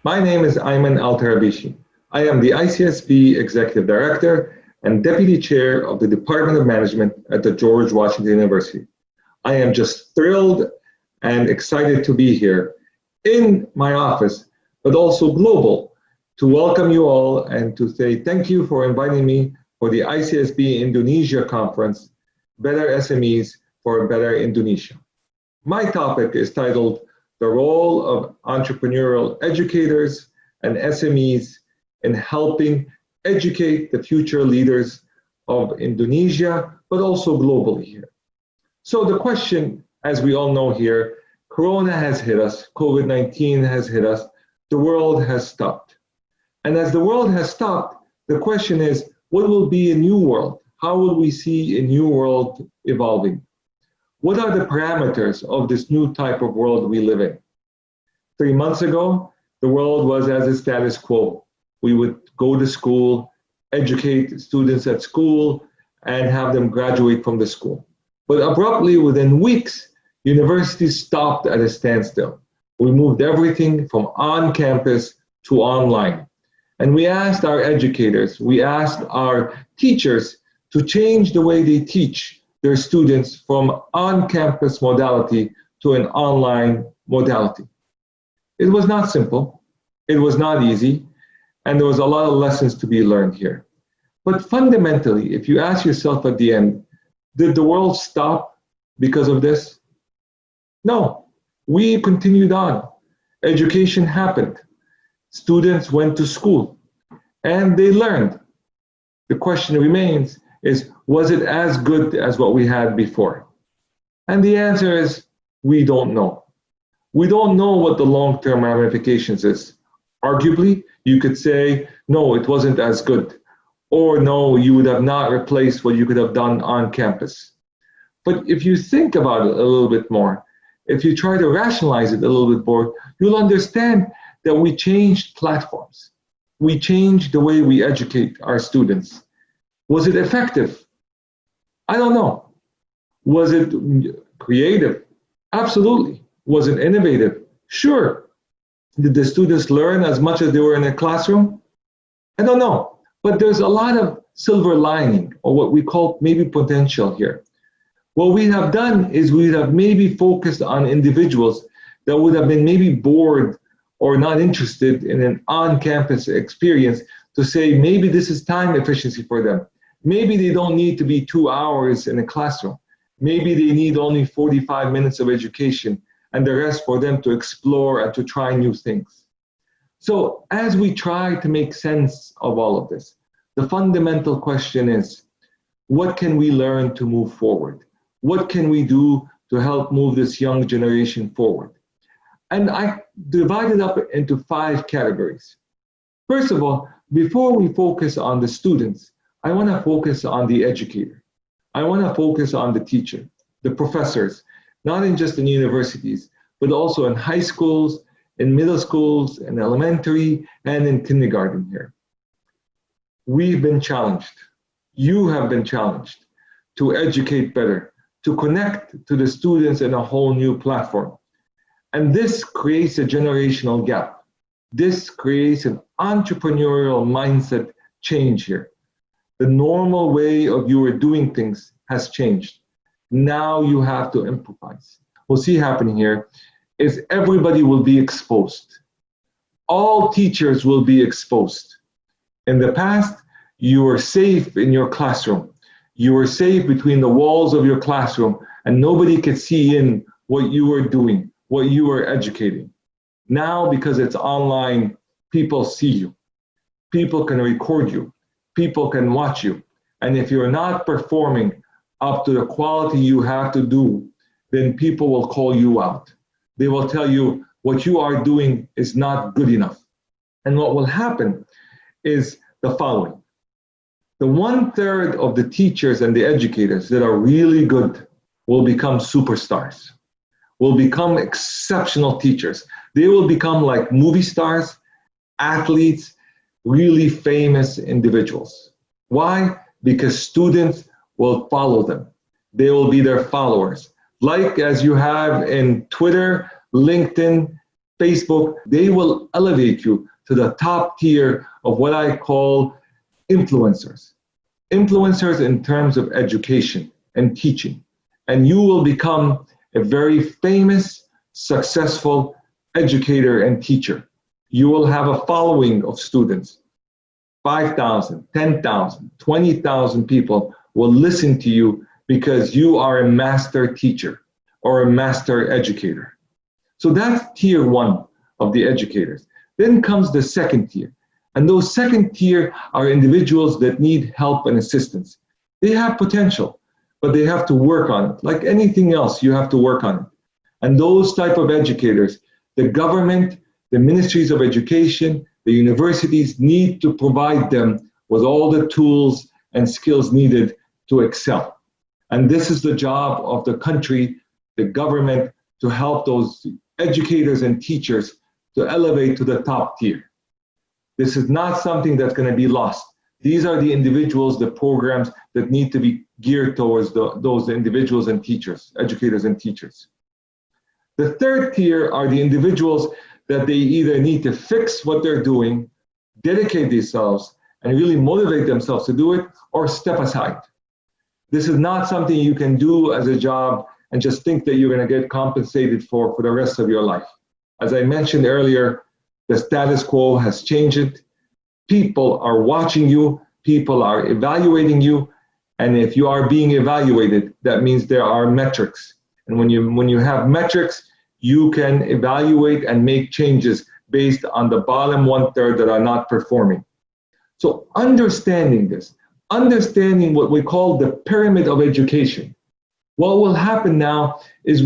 My name is Ayman Tarabishy. I am the ICSB Executive Director and Deputy Chair of the Department of Management at the George Washington University. I am just thrilled and excited to be here in my office, but also global, to welcome you all and to say thank you for inviting me for the ICSB Indonesia Conference, Better SMEs for Better Indonesia. My topic is titled The Role of Entrepreneurial Educators and SMEs in Helping Educate the Future Leaders of Indonesia, but also globally here. So the question, as we all know here, Corona has hit us, COVID-19 has hit us, the world has stopped. And as the world has stopped, the question is, what will be a new world? How will we see a new world evolving? What are the parameters of this new type of world we live in? 3 months ago, the world was as a status quo. We would go to school, educate students at school, and have them graduate from the school. But abruptly, within weeks, universities stopped at a standstill. We moved everything from on campus to online. And we asked our educators, we asked our teachers to change the way they teach their students from on-campus modality to an online modality. It was not simple, it was not easy, and there was a lot of lessons to be learned here. But fundamentally, if you ask yourself at the end, did the world stop because of this? No, we continued on. Education happened. Students went to school and they learned. The question remains is, was it as good as what we had before? And the answer is, we don't know. We don't know what the long-term ramifications is. Arguably, you could say, no, it wasn't as good. Or no, you would have not replaced what you could have done on campus. But if you think about it a little bit more, if you try to rationalize it a little bit more, you'll understand that we changed platforms. We changed the way we educate our students. Was it effective? I don't know. Was it creative? Absolutely. Was it innovative? Sure. Did the students learn as much as they were in a classroom? I don't know. But there's a lot of silver lining, or what we call maybe potential here. What we have done is we have maybe focused on individuals that would have been maybe bored or not interested in an on-campus experience to say maybe this is time efficiency for them. Maybe they don't need to be 2 hours in a classroom. Maybe they need only 45 minutes of education and the rest for them to explore and to try new things. So as we try to make sense of all of this, the fundamental question is, what can we learn to move forward? What can we do to help move this young generation forward? And I divided up into 5 categories. First of all, before we focus on the students, I want to focus on the educator. I want to focus on the teacher, the professors, not in just in universities, but also in high schools, in middle schools, in elementary, and in kindergarten here. We've been challenged. You have been challenged to educate better, to connect to the students in a whole new platform. And this creates a generational gap. This creates an entrepreneurial mindset change here. The normal way of you are doing things has changed. Now you have to improvise. We'll see happening here is everybody will be exposed. All teachers will be exposed. In the past, you were safe in your classroom. You were safe between the walls of your classroom and nobody could see in what you were doing, what you were educating. Now, because it's online, people see you. People can record you. People can watch you. And if you're not performing up to the quality you have to do, then people will call you out. They will tell you what you are doing is not good enough. And what will happen is the following. The 1/3 of the teachers and the educators that are really good will become superstars, will become exceptional teachers. They will become like movie stars, athletes, really famous individuals. Why? Because students will follow them. They will be their followers. Like as you have in Twitter, LinkedIn, Facebook, they will elevate you to the top tier of what I call influencers. Influencers in terms of education and teaching. And you will become a very famous, successful educator and teacher. You will have a following of students. 5,000, 10,000, 20,000 people will listen to you because you are a master teacher or a master educator. So that's tier one of the educators. Then comes the second tier. And those second tier are individuals that need help and assistance. They have potential, but they have to work on it. Like anything else, you have to work on it. And those type of educators, the government, the ministries of education, the universities need to provide them with all the tools and skills needed to excel. And this is the job of the country, the government, to help those educators and teachers to elevate to the top tier. This is not something that's going to be lost. These are the individuals, the programs that need to be geared towards those individuals and teachers, educators and teachers. The third tier are the individuals that they either need to fix what they're doing, dedicate themselves, and really motivate themselves to do it, or step aside. This is not something you can do as a job and just think that you're going to get compensated for the rest of your life. As I mentioned earlier, the status quo has changed. People are watching you, people are evaluating you, and if you are being evaluated, that means there are metrics. And when you have metrics, you can evaluate and make changes based on the bottom 1/3 that are not performing. So understanding this, understanding what we call the pyramid of education, what will happen now is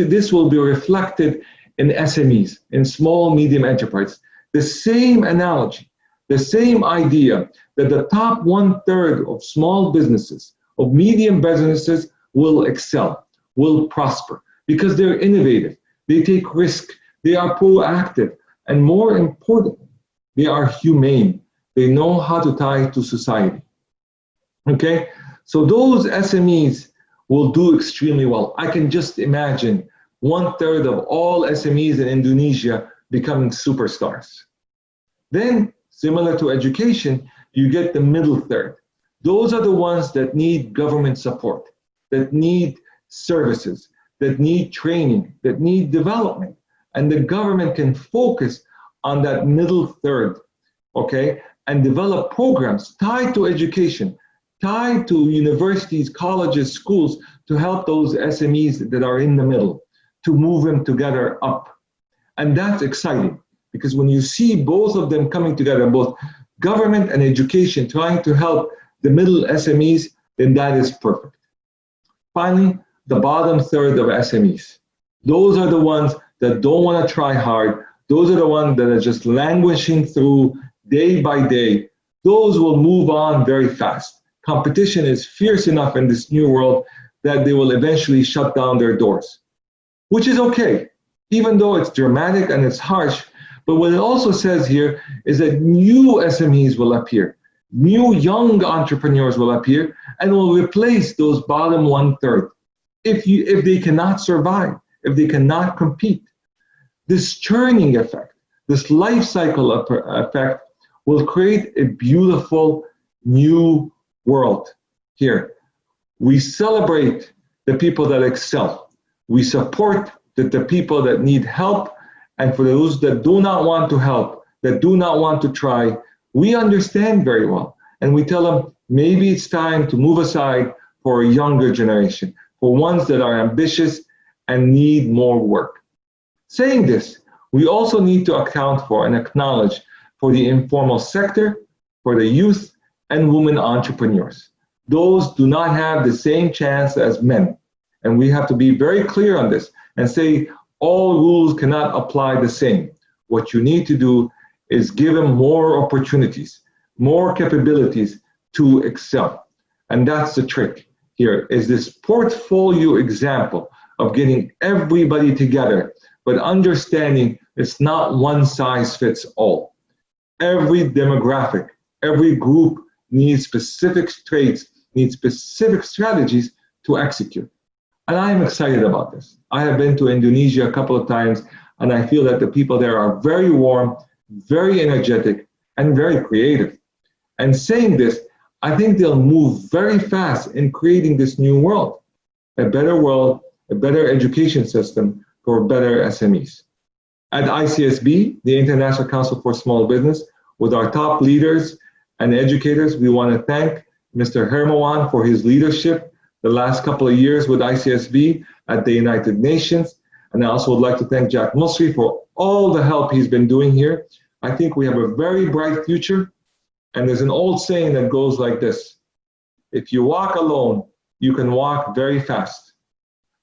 this will be reflected in SMEs, in small, medium enterprises. The same analogy, the same idea that the top 1/3 of small businesses, of medium businesses will excel, will prosper, because they're innovative, they take risk, they are proactive, and more importantly, they are humane. They know how to tie to society. Okay, so those SMEs will do extremely well. I can just imagine 1/3 of all SMEs in Indonesia becoming superstars. Then, similar to education, you get the middle third. Those are the ones that need government support, that need services, that need training, that need development. And the government can focus on that middle third, okay, and develop programs tied to education, tied to universities, colleges, schools, to help those SMEs that are in the middle, to move them together up. And that's exciting, because when you see both of them coming together, both government and education trying to help the middle SMEs, then that is perfect. Finally, the bottom third of SMEs. Those are the ones that don't want to try hard. Those are the ones that are just languishing through day by day. Those will move on very fast. Competition is fierce enough in this new world that they will eventually shut down their doors, which is okay, even though it's dramatic and it's harsh. But what it also says here is that new SMEs will appear, new young entrepreneurs will appear, and will replace those bottom 1/3. If they cannot survive, if they cannot compete, this churning effect, this life cycle effect will create a beautiful new world here. We celebrate the people that excel. We support the people that need help. And for those that do not want to help, that do not want to try, we understand very well. And we tell them, maybe it's time to move aside for a younger generation, for ones that are ambitious and need more work. Saying this, we also need to account for and acknowledge for the informal sector, for the youth and women entrepreneurs. Those do not have the same chance as men. And we have to be very clear on this and say all rules cannot apply the same. What you need to do is give them more opportunities, more capabilities to excel. And that's the trick here, is this portfolio example of getting everybody together, but understanding it's not one size fits all. Every demographic, every group needs specific traits, needs specific strategies to execute. And I'm excited about this. I have been to Indonesia a couple of times. And I feel that the people there are very warm, very energetic, and very creative. And saying this, I think they'll move very fast in creating this new world, a better education system for better SMEs. At ICSB, the International Council for Small Business, with our top leaders and educators, we want to thank Mr. Hermawan for his leadership the last couple of years with ICSB at the United Nations. And I also would like to thank Jack Musri for all the help he's been doing here. I think we have a very bright future. And there's an old saying that goes like this: if you walk alone, you can walk very fast.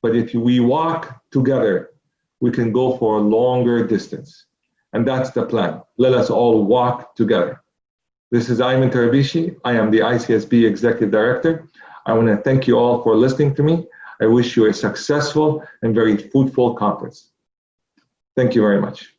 But if we walk together, we can go for a longer distance. And that's the plan. Let us all walk together. This is Ayman Tarabishy. I am the ICSB Executive Director. I want to thank you all for listening to me. I wish you a successful and very fruitful conference. Thank you very much.